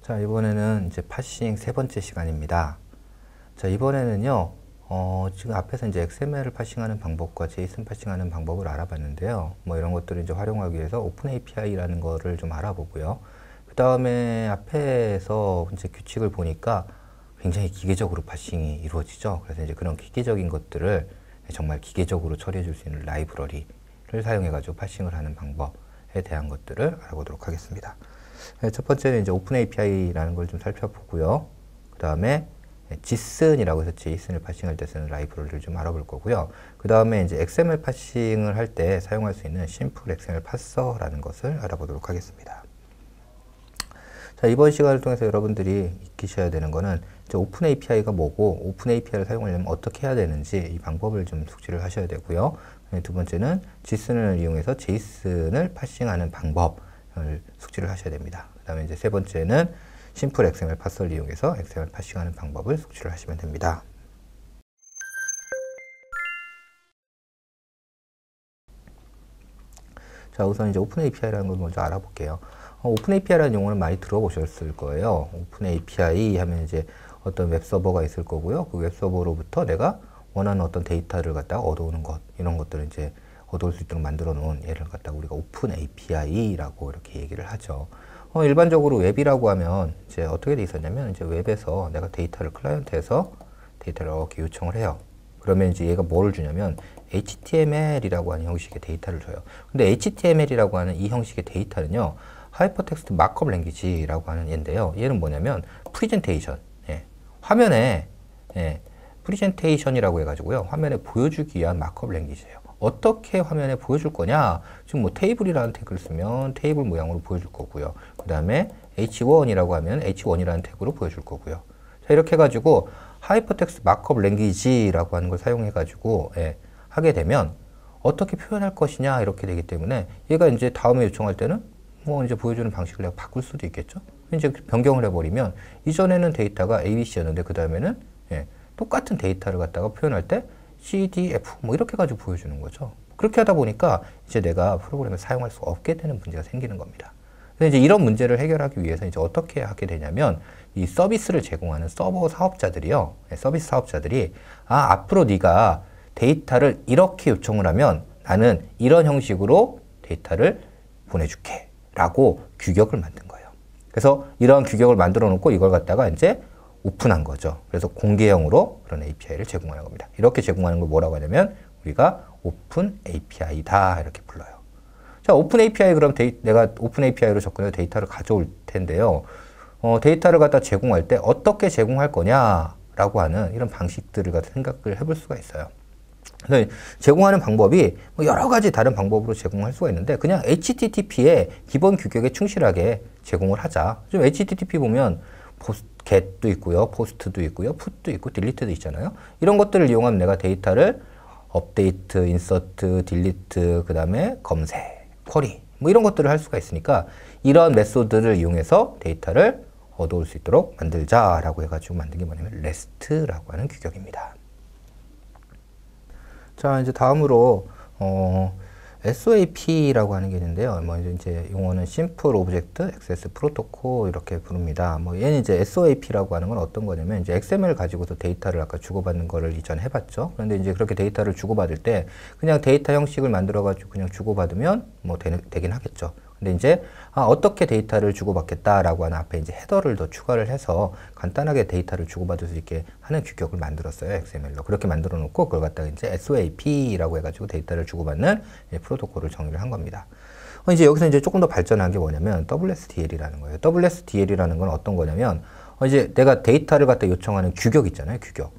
자, 이번에는 이제 파싱 세 번째 시간입니다. 자, 이번에는요, 지금 앞에서 이제 XML을 파싱하는 방법과 JSON 파싱하는 방법을 알아봤는데요. 뭐 이런 것들을 이제 활용하기 위해서 오픈 API라는 거를 좀 알아보고요. 그 다음에 앞에서 이제 규칙을 보니까 굉장히 기계적으로 파싱이 이루어지죠. 그래서 이제 그런 기계적인 것들을 정말 기계적으로 처리해 줄 수 있는 라이브러리를 사용해 가지고 파싱을 하는 방법에 대한 것들을 알아보도록 하겠습니다. 첫 번째는 이제 오픈 API라는 걸 좀 살펴보고요. 그 다음에 JSON이라고 해서 JSON을 파싱할 때 쓰는 라이브러리를 좀 알아볼 거고요. 그 다음에 이제 XML 파싱을 할 때 사용할 수 있는 심플 XML 파서라는 것을 알아보도록 하겠습니다. 자, 이번 시간을 통해서 여러분들이 익히셔야 되는 거는 이제 오픈 API가 뭐고, 오픈 API를 사용하려면 어떻게 해야 되는지 이 방법을 좀 숙지를 하셔야 되고요. 두 번째는 JSON을 이용해서 JSON을 파싱하는 방법을 숙지를 하셔야 됩니다. 그 다음에 이제 세 번째는 심플 XML 파서를 이용해서 XML 파싱하는 방법을 숙지를 하시면 됩니다. 자, 우선 이제 오픈 API라는 걸 먼저 알아볼게요. 오픈 API라는 용어는 많이 들어보셨을 거예요. 오픈 API 하면 이제 어떤 웹 서버가 있을 거고요. 그 웹 서버로부터 내가 원하는 어떤 데이터를 갖다가 얻어오는 것, 이런 것들을 이제 얻어올 수 있도록 만들어 놓은 얘를 갖다가 우리가 오픈 API라고 이렇게 얘기를 하죠. 일반적으로 웹이라고 하면 이제 어떻게 돼 있었냐면, 이제 웹에서 내가 데이터를 클라이언트에서 데이터를 이렇게 요청을 해요. 그러면 이제 얘가 뭐를 주냐면 HTML이라고 하는 형식의 데이터를 줘요. 근데 HTML이라고 하는 이 형식의 데이터는요, 하이퍼텍스트 마크업 랭귀지라고 하는 얘인데요. 얘는 뭐냐면 프리젠테이션, 화면에 프리젠테이션이라고 해가지고요, 화면에 보여주기 위한 마크업 랭귀지예요. 어떻게 화면에 보여줄 거냐? 지금 뭐 테이블이라는 태그를 쓰면 테이블 모양으로 보여줄 거고요. 그 다음에 H1이라고 하면 H1이라는 태그로 보여줄 거고요. 자, 이렇게 해가지고 하이퍼텍스트 마크업 랭귀지라고 하는 걸 사용해가지고 하게 되면 어떻게 표현할 것이냐 이렇게 되기 때문에 얘가 이제 다음에 요청할 때는 뭐 이제 보여주는 방식을 내가 바꿀 수도 있겠죠. 이제 변경을 해버리면 이전에는 데이터가 ABC였는데 그 다음에는 똑같은 데이터를 갖다가 표현할 때 CDF 뭐 이렇게 가지고 보여주는 거죠. 그렇게 하다 보니까 이제 내가 프로그램을 사용할 수 없게 되는 문제가 생기는 겁니다. 그래서 이제 이런 문제를 해결하기 위해서 이제 어떻게 하게 되냐면, 이 서비스를 제공하는 서버 사업자들이요, 서비스 사업자들이 앞으로 네가 데이터를 이렇게 요청을 하면 나는 이런 형식으로 데이터를 보내줄게 라고 규격을 만든 거예요. 그래서 이러한 규격을 만들어 놓고 이걸 갖다가 이제 오픈한 거죠. 그래서 공개형으로 그런 API를 제공하는 겁니다. 이렇게 제공하는 걸 뭐라고 하냐면 우리가 오픈 API다 이렇게 불러요. 자, 오픈 API 그럼 내가 오픈 API로 접근해서 데이터를 가져올 텐데요. 데이터를 갖다 제공할 때 어떻게 제공할 거냐라고 하는 이런 방식들을 갖다 생각을 해볼 수가 있어요. 그래서 제공하는 방법이 뭐 여러 가지 다른 방법으로 제공할 수가 있는데, 그냥 HTTP의 기본 규격에 충실하게 제공을 하자. 좀 HTTP 보면 get도 있고요, post도 있고요, put도 있고, delete도 있잖아요. 이런 것들을 이용하면 내가 데이터를 업데이트, 인서트, 딜리트, 그 다음에 검색, 쿼리 뭐 이런 것들을 할 수가 있으니까 이런 메소드를 이용해서 데이터를 얻어올 수 있도록 만들자라고 해가지고 만든 게 뭐냐면 REST라고 하는 규격입니다. 자, 이제 다음으로 SOAP라고 하는 게 있는데요. 뭐 이제 용어는 Simple Object Access Protocol 이렇게 부릅니다. 뭐 얘는 이제 SOAP라고 하는 건 어떤 거냐면, 이제 XML 가지고서 데이터를 아까 주고받는 거를 이전 해봤죠. 그런데 이제 그렇게 데이터를 주고받을 때 그냥 데이터 형식을 만들어가지고 그냥 주고받으면 뭐 되긴 하겠죠. 근데 이제 어떻게 데이터를 주고받겠다라고 하는 앞에 이제 헤더를 더 추가를 해서 간단하게 데이터를 주고받을 수 있게 하는 규격을 만들었어요, XML로. 그렇게 만들어 놓고 그걸 갖다가 이제 SOAP라고 해가지고 데이터를 주고받는 프로토콜을 정의를 한 겁니다. 이제 여기서 이제 조금 더 발전한 게 뭐냐면 WSDL이라는 거예요. WSDL이라는 건 어떤 거냐면, 이제 내가 데이터를 갖다 요청하는 규격 있잖아요, 규격.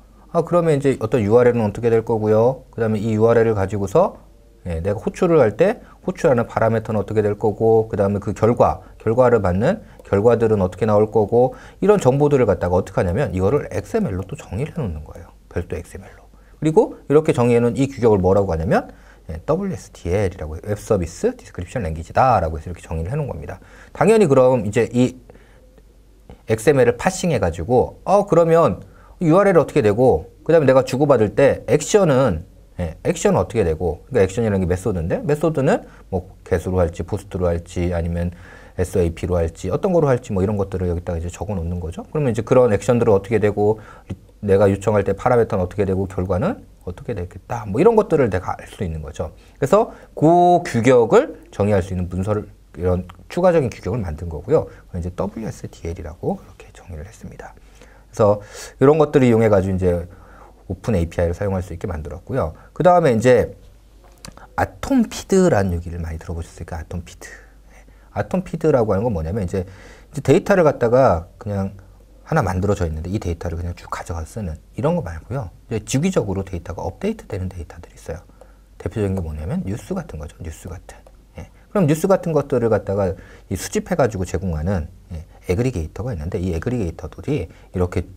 그러면 이제 어떤 URL은 어떻게 될 거고요. 그 다음에 이 URL을 가지고서 내가 호출을 할 때 호출하는 파라미터는 어떻게 될 거고, 그 다음에 그 결과를 받는 결과들은 어떻게 나올 거고, 이런 정보들을 갖다가 어떻게 하냐면 이거를 XML로 또 정의를 해 놓는 거예요. 별도 XML로. 그리고 이렇게 정의해 놓은 이 규격을 뭐라고 하냐면 WSDL이라고 해요. 웹 서비스 디스크립션 랭귀지다 라고 해서 이렇게 정의를 해 놓은 겁니다. 당연히 그럼 이제 이 XML을 파싱해가지고 그러면 URL이 어떻게 되고 그 다음에 내가 주고받을 때 액션은 어떻게 되고 그러니까 액션이라는 게 메소드인데 메소드는 뭐 get으로 할지 포스트로 할지 아니면 SAP로 할지 어떤 거로 할지 뭐 이런 것들을 여기다가 이제 적어 놓는 거죠. 그러면 이제 그런 액션들은 어떻게 되고 내가 요청할 때 파라미터는 어떻게 되고 결과는 어떻게 되겠다. 뭐 이런 것들을 내가 알 수 있는 거죠. 그래서 그 규격을 정의할 수 있는 문서를 이런 추가적인 규격을 만든 거고요. 이제 WSDL이라고 이렇게 정의를 했습니다. 그래서 이런 것들을 이용해 가지고 이제 오픈 API를 사용할 수 있게 만들었고요. 그 다음에 이제 아톰피드라는 얘기를 많이 들어보셨을까요? 아톰피드. 아톰피드라고 하는 건 뭐냐면 이제 데이터를 갖다가 그냥 하나 만들어져 있는데 이 데이터를 그냥 쭉 가져가서 쓰는 이런 거 말고요. 이제 주기적으로 데이터가 업데이트 되는 데이터들이 있어요. 대표적인 게 뭐냐면 뉴스 같은 거죠. 뉴스 같은. 그럼 뉴스 같은 것들을 갖다가 수집해가지고 제공하는 애그리게이터가 있는데 이 애그리게이터들이 이렇게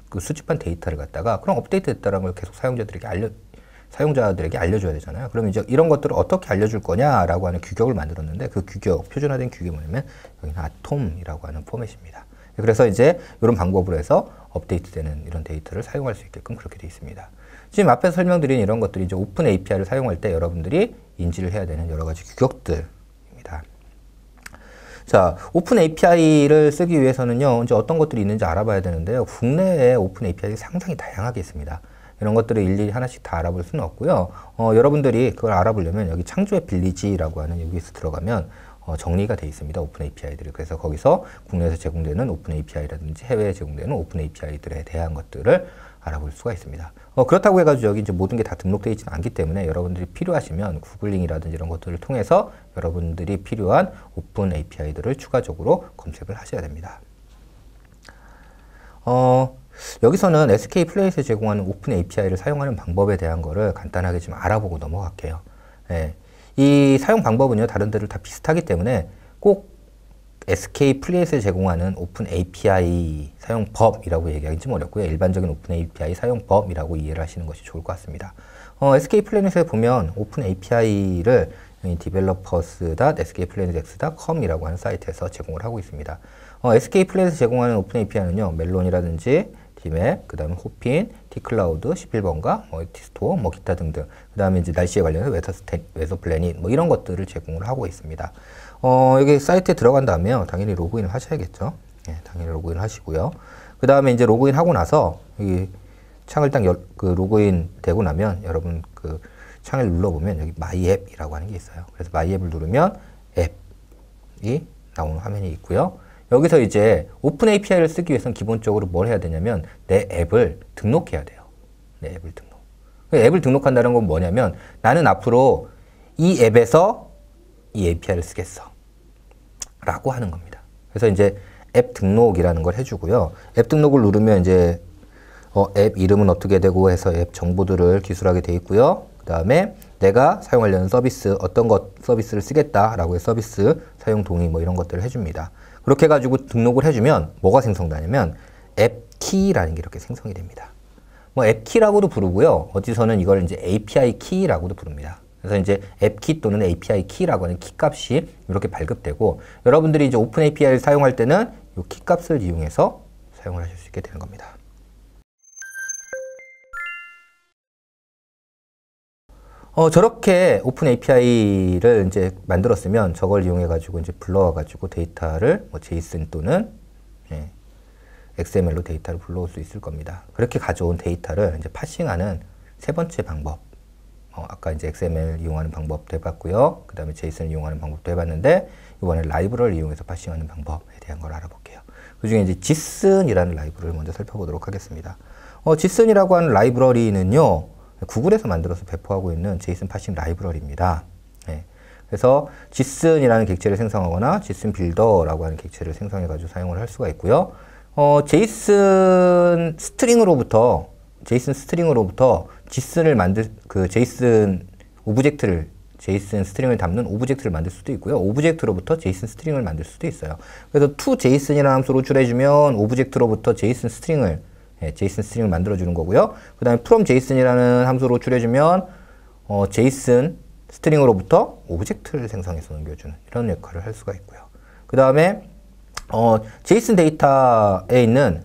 그 수집한 데이터를 갖다가 그럼 업데이트 됐다는 걸 계속 사용자들에게 알려줘야 되잖아요. 그럼 이제 이런 것들을 어떻게 알려줄 거냐라고 하는 규격을 만들었는데 그 규격, 표준화된 규격이 뭐냐면 여기는 아톰이라고 하는 포맷입니다. 그래서 이제 이런 방법으로 해서 업데이트되는 이런 데이터를 사용할 수 있게끔 그렇게 되어 있습니다. 지금 앞에서 설명드린 이런 것들이 이제 오픈 API를 사용할 때 여러분들이 인지를 해야 되는 여러 가지 규격들입니다. 자, 오픈 API를 쓰기 위해서는요, 이제 어떤 것들이 있는지 알아봐야 되는데요. 국내에 오픈 API가 상당히 다양하게 있습니다. 이런 것들을 일일이 하나씩 다 알아볼 수는 없고요. 여러분들이 그걸 알아보려면 여기 창조의 빌리지라고 하는 여기서 들어가면 정리가 되어 있습니다. 오픈 API들이. 그래서 거기서 국내에서 제공되는 오픈 API라든지 해외에 제공되는 오픈 API들에 대한 것들을 알아볼 수가 있습니다. 그렇다고 해가지고 여기 이제 모든 게 다 등록되어 있지는 않기 때문에 여러분들이 필요하시면 구글링이라든지 이런 것들을 통해서 여러분들이 필요한 오픈 API들을 추가적으로 검색을 하셔야 됩니다. 여기서는 SK플레이트에서 제공하는 오픈 API를 사용하는 방법에 대한 거를 간단하게 좀 알아보고 넘어갈게요. 이 사용 방법은요, 다른 데를 다 비슷하기 때문에 꼭 SK플레이트에서 제공하는 오픈 API 사용법이라고 얘기하기 좀 어렵고요. 일반적인 오픈 API 사용법이라고 이해를 하시는 것이 좋을 것 같습니다. SK플래닛에 보면 오픈 API를 developers.skplanet.com 이라고 하는 사이트에서 제공을 하고 있습니다. SK플래닛에서 제공하는 오픈 API는요, 멜론이라든지 디맵, 그 다음에 호핀, 티클라우드, 11번가, 티스토어, 기타 등등. 그 다음에 이제 날씨에 관련해서 웨더 플래닛, 이런 것들을 제공을 하고 있습니다. 여기 사이트에 들어간 다음에 당연히 로그인을 하셔야겠죠. 당연히 로그인 하시고요. 그 다음에 이제 로그인 하고 나서 여기 창을 딱 로그인 되고 나면 여러분 그 창을 눌러보면 여기 마이 앱이라고 하는 게 있어요. 그래서 마이 앱을 누르면 앱이 나오는 화면이 있고요. 여기서 이제 오픈 API를 쓰기 위해서는 기본적으로 뭘 해야 되냐면 내 앱을 등록해야 돼요. 내 앱을 등록. 앱을 등록한다는 건 뭐냐면 나는 앞으로 이 앱에서 이 API를 쓰겠어 라고 하는 겁니다. 그래서 이제 앱 등록이라는 걸 해주고요. 앱 등록을 누르면 이제 앱 이름은 어떻게 되고 해서 앱 정보들을 기술하게 돼 있고요. 그 다음에 내가 사용하려는 서비스, 어떤 서비스를 쓰겠다라고 해서 서비스 사용 동의 이런 것들을 해줍니다. 그렇게 해가지고 등록을 해주면 뭐가 생성되냐면 앱키라는 게 이렇게 생성이 됩니다. 앱키라고도 부르고요. 어디서는 이걸 이제 API 키라고도 부릅니다. 그래서 이제 앱키 또는 API 키라고 하는 키 값이 이렇게 발급되고 여러분들이 이제 오픈 API를 사용할 때는 이 키 값을 이용해서 사용을 하실 수 있게 되는 겁니다. 저렇게 오픈 API를 이제 만들었으면 저걸 이용해 가지고 이제 불러와 가지고 데이터를 JSON 또는 XML로 데이터를 불러올 수 있을 겁니다. 그렇게 가져온 데이터를 이제 파싱하는 세 번째 방법. 아까 이제 XML 이용하는 방법도 해봤고요. 그 다음에 JSON 이용하는 방법도 해봤는데 이번에 라이브러리를 이용해서 파싱하는 방법에 대한 걸 알아볼게요. 그 중에 이제 JSON이라는 라이브러리를 먼저 살펴보도록 하겠습니다. JSON이라고 하는 라이브러리는요, 구글에서 만들어서 배포하고 있는 JSON 파싱 라이브러리입니다. 그래서 JSON이라는 객체를 생성하거나 JSON 빌더라고 하는 객체를 생성해가지고 사용을 할 수가 있고요. JSON 스트링으로부터 JSON을 JSON 오브젝트를 JSON 스트링을 담는 오브젝트를 만들 수도 있고요. 오브젝트로부터 JSON 스트링을 만들 수도 있어요. 그래서 toJSON이라는 함수로 호출해주면 오브젝트로부터 JSON 스트링을 만들어주는 거고요. 그 다음에 fromJSON이라는 함수로 호출해주면 JSON 스트링으로부터 오브젝트를 생성해서 넘겨주는 이런 역할을 할 수가 있고요. 그 다음에 제이슨 데이터에 있는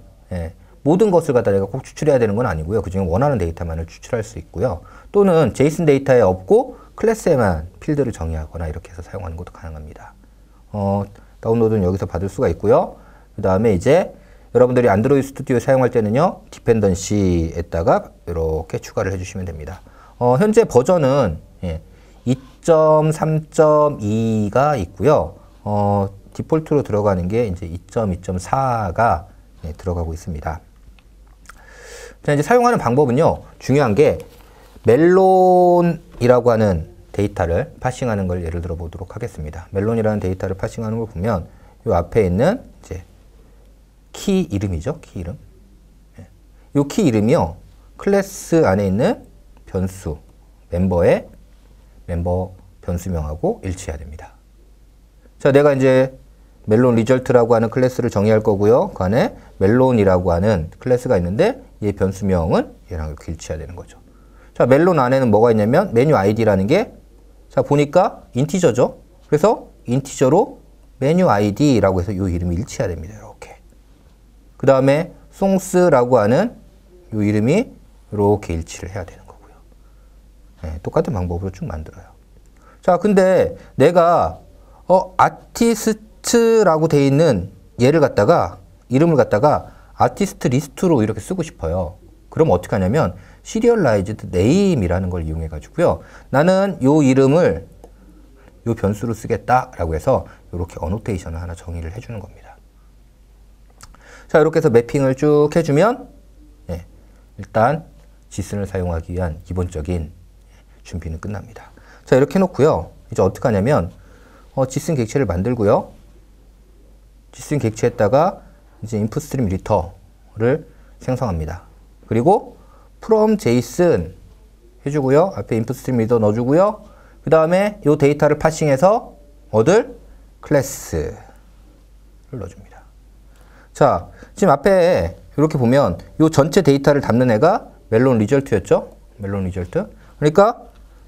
모든 것을 갖다 내가 꼭 추출해야 되는 건 아니고요. 그중에 원하는 데이터만을 추출할 수 있고요. 또는 제이슨 데이터에 없고 클래스에만 필드를 정의하거나 이렇게 해서 사용하는 것도 가능합니다. 다운로드는 여기서 받을 수가 있고요. 그 다음에 이제 여러분들이 안드로이드 스튜디오 사용할 때는요, 디펜던시에다가 이렇게 추가를 해주시면 됩니다. 현재 버전은 2.3.2가 있고요. 디폴트로 들어가는 게 이제 2.2.4가 들어가고 있습니다. 자, 이제 사용하는 방법은요, 중요한 게 멜론이라고 하는 데이터를 파싱하는 걸 예를 들어 보도록 하겠습니다. 멜론이라는 데이터를 파싱하는 걸 보면 이 앞에 있는 이제 키 이름이죠. 키 이름. 이 키 이름이요, 클래스 안에 있는 변수, 멤버의 멤버 변수명하고 일치해야 됩니다. 자, 내가 이제 멜론 리절트라고 하는 클래스를 정의할 거고요. 그 안에 멜론이라고 하는 클래스가 있는데 얘 변수명은 얘랑 이렇게 일치해야 되는 거죠. 자, 멜론 안에는 뭐가 있냐면 메뉴 아이디라는 게, 자, 보니까 인티저죠. 그래서 인티저로 메뉴 아이디라고 해서 이 이름이 일치해야 됩니다. 이렇게. 그 다음에 송스라고 하는 이 이름이 이렇게 일치를 해야 되는 거고요. 똑같은 방법으로 쭉 만들어요. 자, 근데 내가 아티스트라고 돼 있는 얘를 갖다가, 이름을 갖다가 아티스트 리스트로 이렇게 쓰고 싶어요. 그럼 어떻게 하냐면 시리얼라이즈드 네임이라는 걸 이용해 가지고요, 나는 요 이름을 요 변수로 쓰겠다라고 해서 이렇게 어노테이션을 하나 정의를 해주는 겁니다. 자, 이렇게 해서 매핑을 쭉 해주면 일단 지슨을 사용하기 위한 기본적인 준비는 끝납니다. 자, 이렇게 해놓고요, 이제 어떻게 하냐면 지슨 객체를 만들고요, 지슨 객체에다가 이제 input stream return을 생성합니다. 그리고 from JSON 해주고요, 앞에 input stream return 넣어주고요, 그 다음에 이 데이터를 파싱해서 얻을 클래스를 넣어줍니다. 자, 지금 앞에 이렇게 보면 이 전체 데이터를 담는 애가 멜론 리절트였죠? 멜론 리절트. 그러니까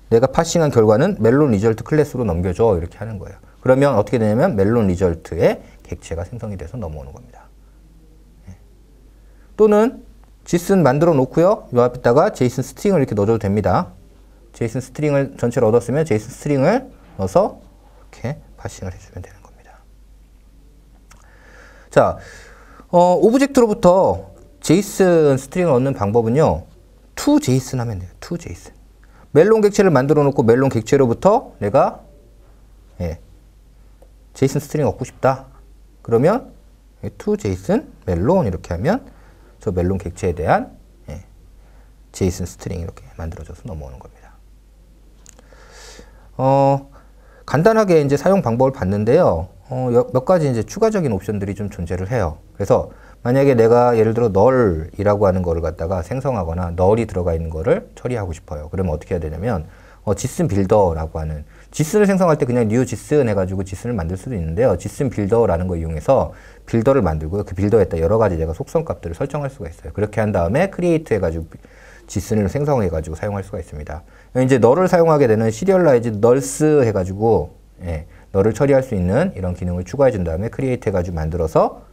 내가 파싱한 결과는 멜론 리절트 클래스로 넘겨줘, 이렇게 하는 거예요. 그러면 어떻게 되냐면 멜론 리절트의 객체가 생성이 돼서 넘어오는 겁니다. 또는 JSON 만들어 놓고요, 이 앞에다가 JSON 스트링을 이렇게 넣어줘도 됩니다. JSON 스트링을 전체로 얻었으면 JSON 스트링을 넣어서 이렇게 파싱을 해주면 되는 겁니다. 자, 오브젝트로부터 JSON 스트링을 얻는 방법은요, toJSON 하면 돼요. toJSON. 멜론 객체를 만들어 놓고 멜론 객체로부터 내가 JSON 스트링 얻고 싶다. 그러면 toJSON 멜론 이렇게 하면 저 멜론 객체에 대한 JSON 스트링 이렇게 만들어져서 넘어오는 겁니다. 간단하게 이제 사용 방법을 봤는데요. 몇 가지 이제 추가적인 옵션들이 좀 존재를 해요. 그래서 만약에 내가 예를 들어 널이라고 하는 거를 갖다가 생성하거나 널이 들어가 있는 거를 처리하고 싶어요. 그러면 어떻게 해야 되냐면 지슨 빌더라고 하는, 지슨을 생성할 때 그냥 new 지슨 해가지고 지슨을 만들 수도 있는데요. 지슨 빌더라는 거 이용해서 빌더를 만들고요. 그 빌더에다 여러 가지 내가 속성 값들을 설정할 수가 있어요. 그렇게 한 다음에 크리에이트 해가지고 지슨을 생성해가지고 사용할 수가 있습니다. 이제 널을 사용하게 되는 시리얼라이즈 널스 해가지고 널을 처리할 수 있는 이런 기능을 추가해 준 다음에 크리에이트 해가지고 만들어서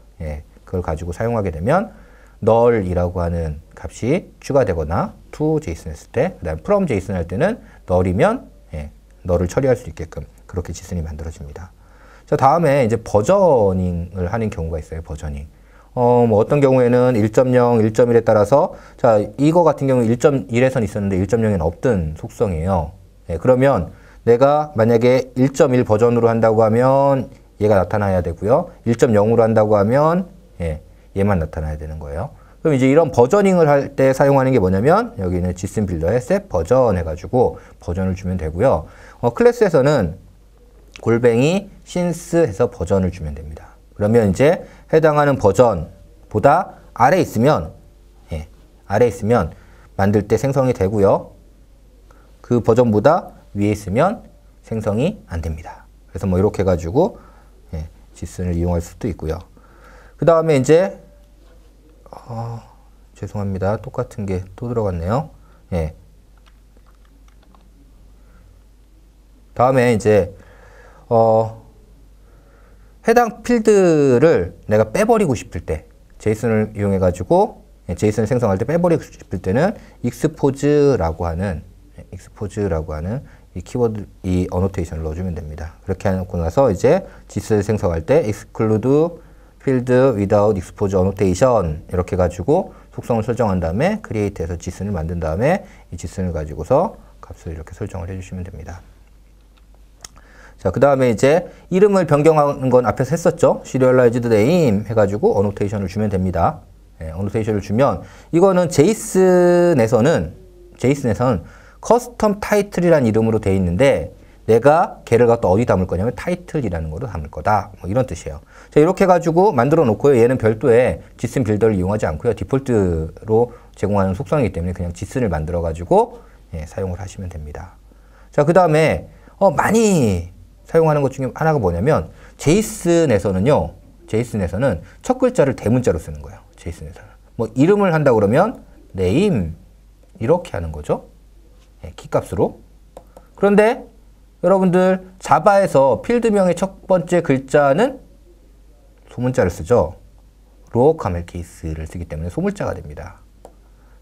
그걸 가지고 사용하게 되면 널이라고 하는 값이 추가되거나 to JSON 했을 때, 그 다음에 from JSON 할 때는 널이면 널을 처리할 수 있게끔 그렇게 지슨이 만들어집니다. 자, 다음에 이제 버저닝을 하는 경우가 있어요. 버저닝. 뭐 어떤 경우에는 1.0, 1.1에 따라서, 자, 이거 같은 경우는 1.1에선 있었는데 1.0에는 없던 속성이에요. 그러면 내가 만약에 1.1 버전으로 한다고 하면 얘가 나타나야 되고요. 1.0으로 한다고 하면 얘만 나타나야 되는 거예요. 그럼 이제 이런 버저닝을 할 때 사용하는 게 뭐냐면 여기는 지슨 빌더에 set 버전 해가지고 버전을 주면 되고요. 클래스에서는 골뱅이 since 해서 버전을 주면 됩니다. 그러면 이제 해당하는 버전보다 아래에 있으면 만들 때 생성이 되고요. 그 버전보다 위에 있으면 생성이 안 됩니다. 그래서 뭐 이렇게 해가지고 지슨을 이용할 수도 있고요. 그 다음에 이제 죄송합니다. 똑같은 게 또 들어갔네요. 다음에 이제 해당 필드를 내가 빼버리고 싶을 때, 제이슨을 이용해가지고 제이슨을 생성할 때 빼버리고 싶을 때는 익스포즈라고 하는 이 키워드, 이 어노테이션을 넣어주면 됩니다. 그렇게 하고 나서 이제 지스를 생성할 때 exclude field without expose annotation 이렇게 가지고 속성을 설정한 다음에 create에서 지슨을 만든 다음에 이 지슨을 가지고서 값을 이렇게 설정을 해주시면 됩니다. 자, 그 다음에 이제 이름을 변경하는 건 앞에서 했었죠. serialized name 해가지고 어노테이션을 주면 됩니다. 어노테이션을 주면 이거는 제이슨에서는 커스텀 타이틀이라는 이름으로 되어 있는데 내가 걔를 갖다 어디 담을 거냐면 타이틀이라는 거로 담을 거다. 뭐 이런 뜻이에요. 자, 이렇게 해가지고 만들어 놓고요. 얘는 별도의 지슨 빌더를 이용하지 않고요. 디폴트로 제공하는 속성이기 때문에 그냥 지슨을 만들어 가지고 사용을 하시면 됩니다. 자, 그 다음에 많이 사용하는 것 중에 하나가 뭐냐면 제이슨에서는 첫 글자를 대문자로 쓰는 거예요. 제이슨에서는 뭐 이름을 한다 그러면 name 이렇게 하는 거죠. 키값으로. 그런데 여러분들 자바에서 필드명의 첫 번째 글자는 소문자를 쓰죠. 로어 카멜 케이스를 쓰기 때문에 소문자가 됩니다.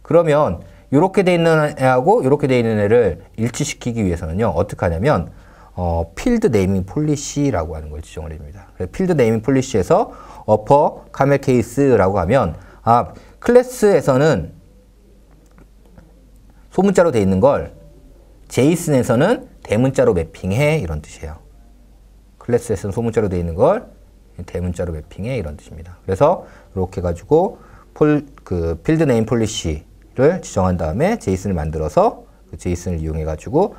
그러면 이렇게 돼 있는 애하고 이렇게 돼 있는 애를 일치시키기 위해서는요. 어떻게 하냐면 필드 네이밍 폴리시라고 하는 걸 지정을 합니다. 필드 네이밍 폴리시에서 어퍼 카멜 케이스라고 하면 클래스에서는 소문자로 돼 있는 걸 제이슨에서는 대문자로 매핑해 이런 뜻이에요. 클래스에서는 소문자로 돼 있는 걸 대문자로 매핑해 이런 뜻입니다. 그래서 이렇게 가지고 필드 네임 폴리시를 지정한 다음에 제이슨을 만들어서 그 제이슨을 이용해 가지고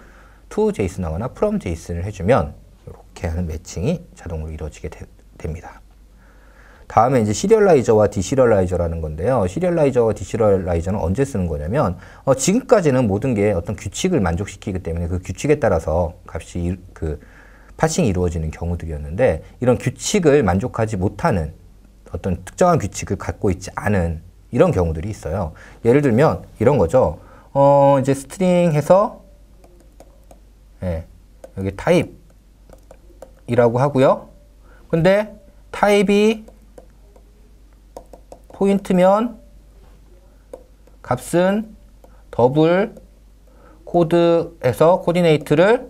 to 제이슨하거나 from 제이슨을 해주면 이렇게 하는 매칭이 자동으로 이루어지게 됩니다. 다음에 이제 시리얼라이저와 디시리얼라이저라는 건데요. 시리얼라이저와 디시리얼라이저는 언제 쓰는 거냐면 지금까지는 모든 게 어떤 규칙을 만족시키기 때문에 그 규칙에 따라서 값이 파싱이 이루어지는 경우들이었는데 이런 규칙을 만족하지 못하는 어떤 특정한 규칙을 갖고 있지 않은 이런 경우들이 있어요. 예를 들면 이런 거죠. 이제 스트링 해서 여기 타입이라고 하고요. 근데 타입이 포인트면 값은 더블 코드에서 코디네이트를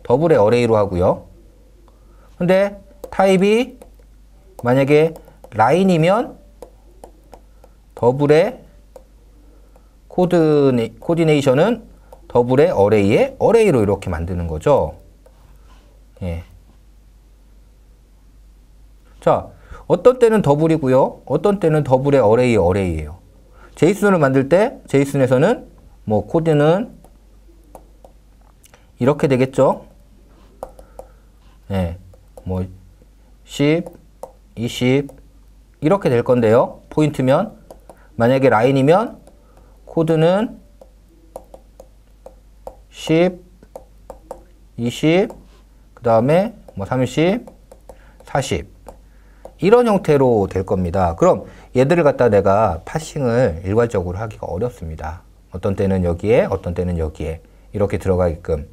더블의 어레이로 하고요. 근데 타입이 만약에 라인이면 더블의 코디네이션은 더블의 어레이의 어레이로 이렇게 만드는 거죠. 자, 어떤 때는 더블이고요. 어떤 때는 더블의 어레이예요. 제이슨을 만들 때 제이슨에서는 뭐 코드는 이렇게 되겠죠. 뭐 10, 20 이렇게 될 건데요. 포인트면 만약에 라인이면 코드는 10, 20 그 다음에 뭐 30, 40 이런 형태로 될 겁니다. 그럼 얘들을 갖다 내가 파싱을 일괄적으로 하기가 어렵습니다. 어떤 때는 여기에, 어떤 때는 여기에 이렇게 들어가게끔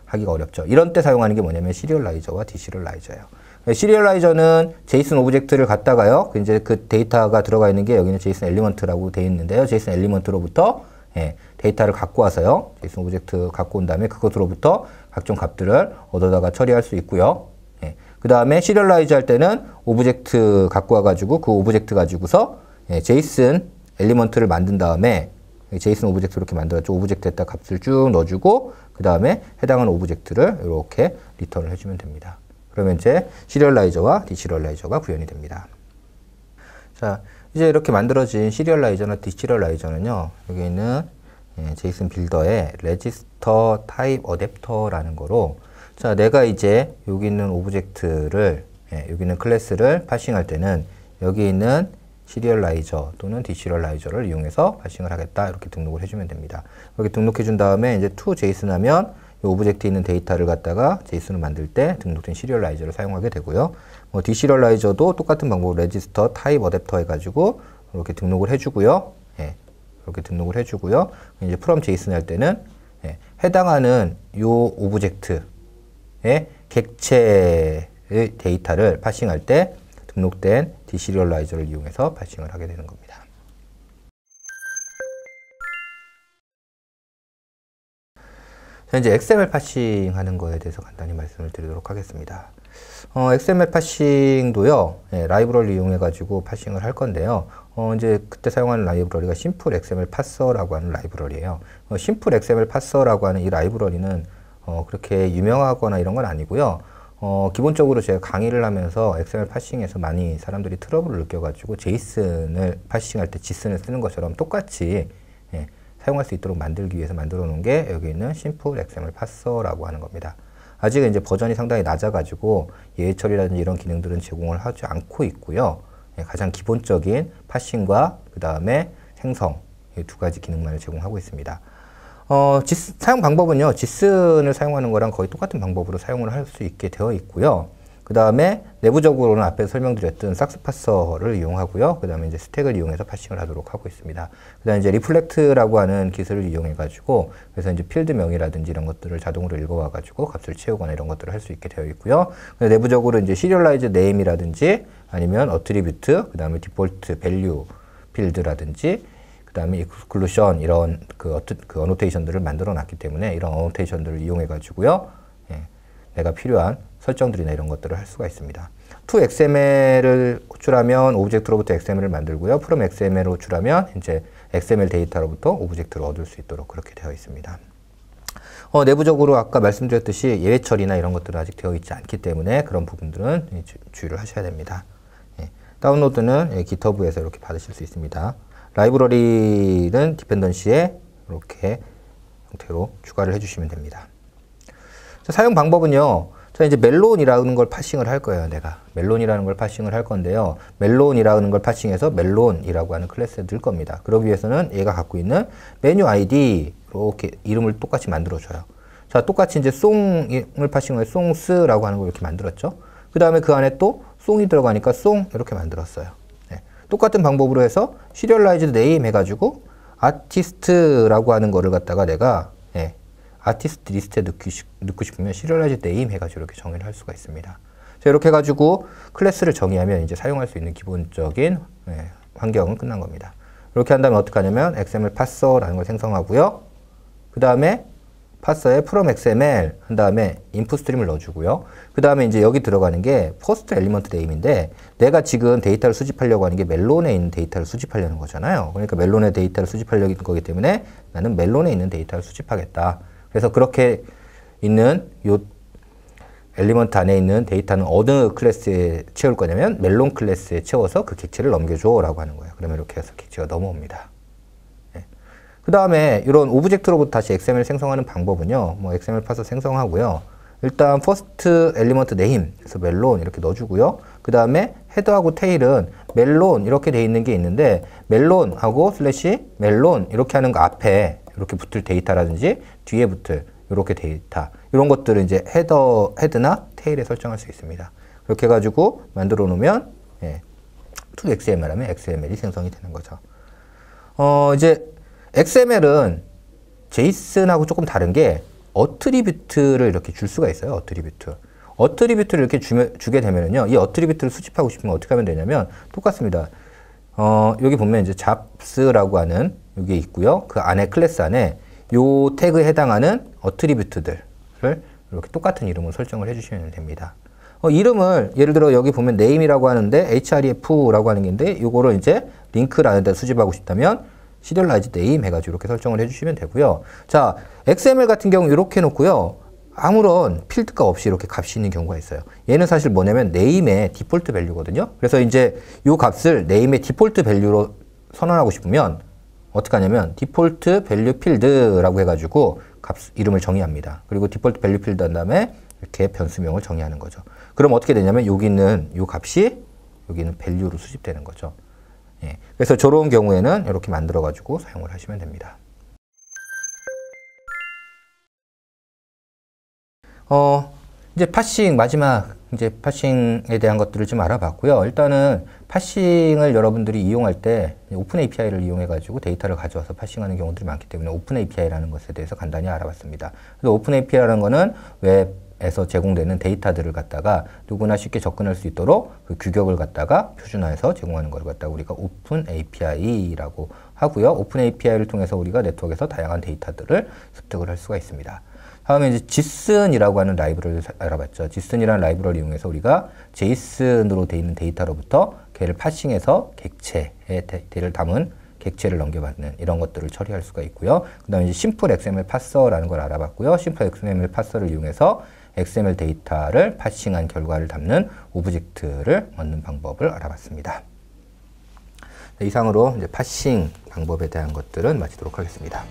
하기가 어렵죠. 이런 때 사용하는 게 뭐냐면 시리얼라이저와 디시리얼라이저예요. 시리얼라이저는 제이슨 오브젝트를 갖다가요. 이제 그 데이터가 들어가 있는 게 여기는 제이슨 엘리먼트라고 되어 있는데요. 제이슨 엘리먼트로부터 데이터를 갖고 와서요. 제이슨 오브젝트 갖고 온 다음에 그것으로부터 각종 값들을 얻어다가 처리할 수 있고요. 그 다음에 시리얼라이즈 할 때는 오브젝트 갖고 와가지고 그 오브젝트 가지고서 제이슨 엘리먼트를 만든 다음에 제이슨 오브젝트 이렇게 만들었죠. 오브젝트에다 값을 쭉 넣어주고 그 다음에 해당하는 오브젝트를 이렇게 리턴을 해주면 됩니다. 그러면 이제 시리얼라이저와 디시리얼라이저가 구현이 됩니다. 자, 이제 이렇게 만들어진 시리얼라이저나 디시리얼라이저는요. 여기 있는 제이슨 빌더의 레지스터 타입 어댑터라는 거로 자, 내가 이제 여기 있는 오브젝트를 여기 있는 클래스를 파싱할 때는 여기 있는 시리얼라이저 또는 디시리얼라이저를 이용해서 파싱을 하겠다 이렇게 등록을 해주면 됩니다. 여기 등록해 준 다음에 이제 to 제이슨 하면 이 오브젝트에 있는 데이터를 갖다가 제이슨을 만들 때 등록된 시리얼라이저를 사용하게 되고요. 뭐 디시리얼라이저도 똑같은 방법으로 레지스터 타입 어댑터 해가지고 이렇게 등록을 해주고요. 이렇게 등록을 해주고요. 이제 from 제이슨 할 때는 해당하는 요 오브젝트의 객체를 데이터를 파싱할 때 등록된 디시리얼라이저를 이용해서 파싱을 하게 되는 겁니다. 자, 이제 XML 파싱 하는 거에 대해서 간단히 말씀을 드리도록 하겠습니다. XML 파싱도요, 라이브러리 이용해 가지고 파싱을 할 건데요. 이제 그때 사용하는 라이브러리가 심플 XML 파서라고 하는 라이브러리예요. 심플 XML 파서라고 하는 이 라이브러리는 그렇게 유명하거나 이런 건 아니고요. 기본적으로 제가 강의를 하면서 XML 파싱에서 많이 사람들이 트러블을 느껴가지고 제이슨을 파싱할 때 지슨을 쓰는 것처럼 똑같이 사용할 수 있도록 만들기 위해서 만들어 놓은 게 여기 있는 심플 XML 파서라고 하는 겁니다. 아직은 이제 버전이 상당히 낮아가지고 예외 처리라든지 이런 기능들은 제공을 하지 않고 있고요. 가장 기본적인 파싱과 그 다음에 생성 이 두 가지 기능만을 제공하고 있습니다. 사용 방법은요, 지슨을 사용하는 거랑 거의 똑같은 방법으로 사용을 할 수 있게 되어 있고요. 그 다음에 내부적으로는 앞에 설명드렸던 삭스 파서를 이용하고요. 그 다음에 이제 스택을 이용해서 파싱을 하도록 하고 있습니다. 그 다음에 이제 리플렉트라고 하는 기술을 이용해가지고, 그래서 이제 필드명이라든지 이런 것들을 자동으로 읽어와가지고 값을 채우거나 이런 것들을 할 수 있게 되어 있고요. 내부적으로 이제 시리얼라이즈 네임이라든지 아니면 어트리뷰트, 그 다음에 디폴트 밸류 필드라든지 그 다음에 익스클루션 이런 그 어노테이션들을 만들어 놨기 때문에 이런 어노테이션들을 이용해 가지고요, 내가 필요한 설정들이나 이런 것들을 할 수가 있습니다. to XML을 호출하면 오브젝트로부터 XML을 만들고요. from XML을 호출하면 이제 XML 데이터로부터 오브젝트를 얻을 수 있도록 그렇게 되어 있습니다. 내부적으로 아까 말씀드렸듯이 예외 처리나 이런 것들은 아직 되어 있지 않기 때문에 그런 부분들은 주의를 하셔야 됩니다. 다운로드는 GitHub에서 이렇게 받으실 수 있습니다. 라이브러리는 디펜던시에 이렇게 형태로 추가를 해주시면 됩니다. 자, 사용 방법은요. 자, 이제 멜론이라는 걸 파싱을 할 거예요. 내가 멜론이라는 걸 파싱을 할 건데요. 멜론이라는 걸 파싱해서 멜론이라고 하는 클래스에 넣을 겁니다. 그러기 위해서는 얘가 갖고 있는 메뉴 아이디 이렇게 이름을 똑같이 만들어줘요. 자, 똑같이 이제 송을 파싱을 송스라고 하는 걸 이렇게 만들었죠. 그 다음에 그 안에 또 송이 들어가니까 송 이렇게 만들었어요. 똑같은 방법으로 해서 시리얼라이즈드 네임 해가지고 아티스트라고 하는 거를 갖다가 내가 아티스트 리스트에 넣고 싶으면 시리얼라이즈드 네임 해가지고 이렇게 정의를 할 수가 있습니다. 자, 이렇게 해가지고 클래스를 정의하면 이제 사용할 수 있는 기본적인 환경은 끝난 겁니다. 이렇게 한다면 어떻게 하냐면 XML 파서라는 걸 생성하고요. 그 다음에 파서에 from XML 한 다음에 input 스트림을 넣어주고요. 그 다음에 이제 여기 들어가는 게 first element name인데 내가 지금 데이터를 수집하려고 하는 게 멜론에 있는 데이터를 수집하려는 거잖아요. 그러니까 멜론에 데이터를 수집하려는 거기 때문에 나는 멜론에 있는 데이터를 수집하겠다. 그래서 그렇게 있는 요 엘리먼트 안에 있는 데이터는 어느 클래스에 채울 거냐면 멜론 클래스에 채워서 그 객체를 넘겨줘 라고 하는 거예요. 그러면 이렇게 해서 객체가 넘어옵니다. 그 다음에 이런 오브젝트로부터 다시 XML 생성하는 방법은요. 뭐 XML 파서 생성하고요. 일단 first element name 그래서 멜론 이렇게 넣어주고요. 그 다음에 헤더하고 테일은 멜론 이렇게 돼 있는 게 있는데 멜론하고 슬래시 멜론 이렇게 하는 거 앞에 이렇게 붙을 데이터라든지 뒤에 붙을 이렇게 데이터 이런 것들을 이제 헤드나 테일에 설정할 수 있습니다. 그렇게 해가지고 만들어 놓으면 to XML 하면 XML이 생성이 되는 거죠. 이제 XML은 제이슨하고 조금 다른 게 어트리뷰트를 이렇게 줄 수가 있어요. 어트리뷰트를 이렇게 주게 되면요. 이 어트리뷰트를 수집하고 싶으면 어떻게 하면 되냐면 똑같습니다. 여기 보면 이제 잡스라고 하는 이게 있고요. 그 안에 클래스 안에 요 태그에 해당하는 어트리뷰트들을 이렇게 똑같은 이름으로 설정을 해주시면 됩니다. 이름을 예를 들어 여기 보면 name이라고 하는데 href라고 하는 게 있는데 요거를 이제 링크라는 데 수집하고 싶다면 시리얼라이즈 네임 해가지고 이렇게 설정을 해주시면 되고요. 자, XML 같은 경우 이렇게 해놓고요. 아무런 필드가 없이 이렇게 값이 있는 경우가 있어요. 얘는 사실 뭐냐면 네임의 디폴트 밸류거든요. 그래서 이제 이 값을 네임의 디폴트 밸류로 선언하고 싶으면 어떻게 하냐면 디폴트 밸류 필드라고 해가지고 값 이름을 정의합니다. 그리고 디폴트 밸류 필드 한 다음에 이렇게 변수명을 정의하는 거죠. 그럼 어떻게 되냐면 여기 있는 이 값이 여기는 밸류로 수집되는 거죠. 그래서 저런 경우에는 이렇게 만들어가지고 사용을 하시면 됩니다. 이제 파싱, 마지막 이제 파싱에 대한 것들을 좀 알아봤고요. 일단은 파싱을 여러분들이 이용할 때 오픈 API를 이용해가지고 데이터를 가져와서 파싱하는 경우들이 많기 때문에 오픈 API라는 것에 대해서 간단히 알아봤습니다. 그래서 오픈 API라는 거는 웹 에서 제공되는 데이터들을 갖다가 누구나 쉽게 접근할 수 있도록 그 규격을 갖다가 표준화해서 제공하는 걸 갖다가 우리가 오픈 API라고 하고요. 오픈 API를 통해서 우리가 네트워크에서 다양한 데이터들을 습득을 할 수가 있습니다. 다음에 이제 JSON이라고 하는 라이브러리를 알아봤죠. JSON이라는 라이브러리를 이용해서 우리가 JSON으로 되어 있는 데이터로부터 걔를 파싱해서 객체의 데이터를 담은 객체를 넘겨받는 이런 것들을 처리할 수가 있고요. 그 다음에 이제 심플 XML 파서라는 걸 알아봤고요. 심플 XML 파서를 이용해서 XML 데이터를 파싱한 결과를 담는 오브젝트를 얻는 방법을 알아봤습니다. 이상으로 이제 파싱 방법에 대한 것들은 마치도록 하겠습니다.